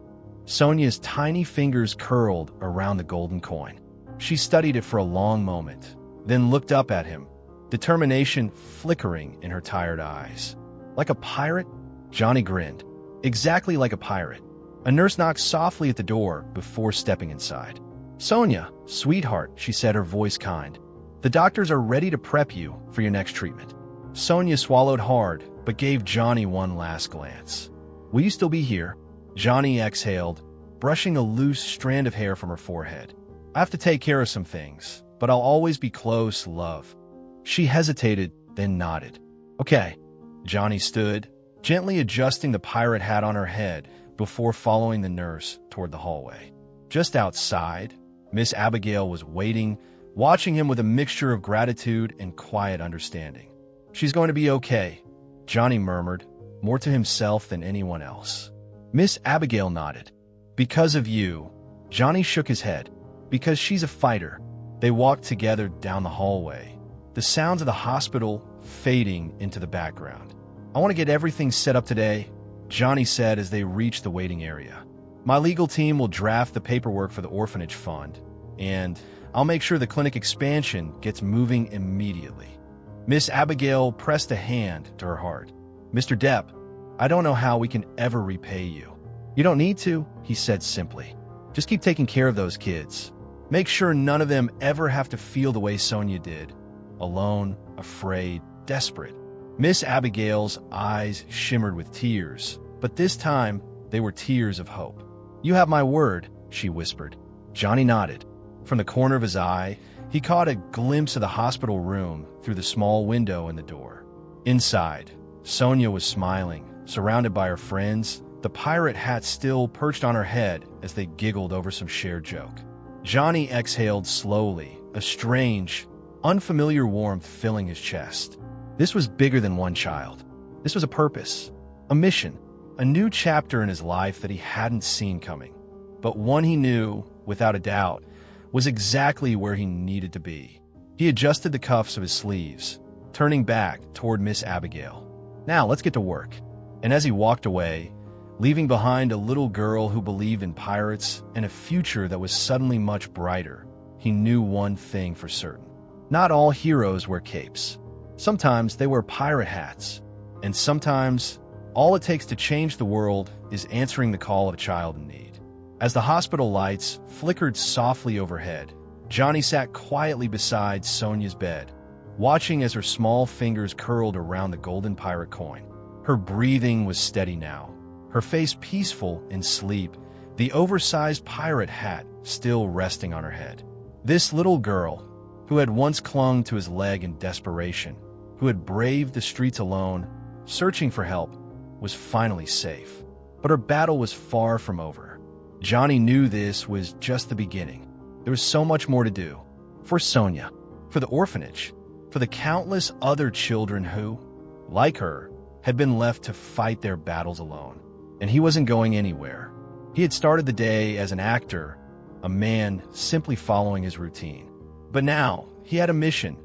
Sonia's tiny fingers curled around the golden coin. She studied it for a long moment, then looked up at him, determination flickering in her tired eyes. "Like a pirate?" Johnny grinned. "Exactly like a pirate." A nurse knocked softly at the door before stepping inside. "Sonia, sweetheart," she said, her voice kind. "The doctors are ready to prep you for your next treatment." Sonia swallowed hard, but gave Johnny one last glance. "Will you still be here?" Johnny exhaled, brushing a loose strand of hair from her forehead. "I have to take care of some things, but I'll always be close, love." She hesitated, then nodded. "Okay." Johnny stood, gently adjusting the pirate hat on her head before following the nurse toward the hallway. Just outside, Miss Abigail was waiting, watching him with a mixture of gratitude and quiet understanding. "She's going to be okay," Johnny murmured, more to himself than anyone else. Miss Abigail nodded. "Because of you." Johnny shook his head. "Because she's a fighter." They walked together down the hallway, the sounds of the hospital fading into the background. "I want to get everything set up today," Johnny said as they reached the waiting area. "My legal team will draft the paperwork for the orphanage fund, and I'll make sure the clinic expansion gets moving immediately." Miss Abigail pressed a hand to her heart. "Mr. Depp, I don't know how we can ever repay you." "You don't need to," he said simply. "Just keep taking care of those kids. Make sure none of them ever have to feel the way Sonia did. Alone, afraid, desperate." Miss Abigail's eyes shimmered with tears, but this time they were tears of hope. "You have my word," she whispered. Johnny nodded. From the corner of his eye, he caught a glimpse of the hospital room through the small window in the door. Inside, Sonia was smiling, surrounded by her friends, the pirate hat still perched on her head as they giggled over some shared joke. Johnny exhaled slowly, a strange, unfamiliar warmth filling his chest. This was bigger than one child. This was a purpose, a mission, a new chapter in his life that he hadn't seen coming, but one he knew, without a doubt, was exactly where he needed to be. He adjusted the cuffs of his sleeves, turning back toward Miss Abigail. "Now, let's get to work." And as he walked away, leaving behind a little girl who believed in pirates and a future that was suddenly much brighter, he knew one thing for certain. Not all heroes wear capes. Sometimes they wear pirate hats, and sometimes all it takes to change the world is answering the call of a child in need. As the hospital lights flickered softly overhead, Johnny sat quietly beside Sonia's bed, watching as her small fingers curled around the golden pirate coin. Her breathing was steady now, her face peaceful in sleep, the oversized pirate hat still resting on her head. This little girl, who had once clung to his leg in desperation, who had braved the streets alone, searching for help, was finally safe. But her battle was far from over. Johnny knew this was just the beginning. There was so much more to do. For Sonia, for the orphanage, for the countless other children who, like her, had been left to fight their battles alone. And he wasn't going anywhere. He had started the day as an actor, a man simply following his routine. But now, he had a mission,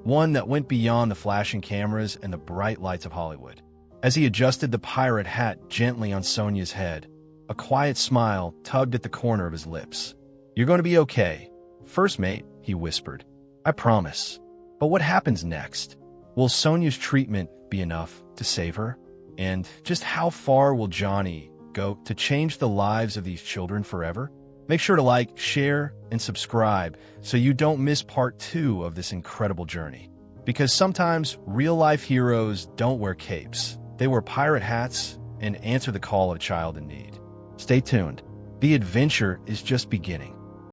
one that went beyond the flashing cameras and the bright lights of Hollywood. As he adjusted the pirate hat gently on Sonia's head, a quiet smile tugged at the corner of his lips. "You're going to be okay. First mate," he whispered. "I promise." But what happens next? Will Sonia's treatment be enough to save her? And just how far will Johnny go to change the lives of these children forever? Make sure to like, share, and subscribe so you don't miss part 2 of this incredible journey. Because sometimes real-life heroes don't wear capes. They wear pirate hats and answer the call of a child in need. Stay tuned. The adventure is just beginning.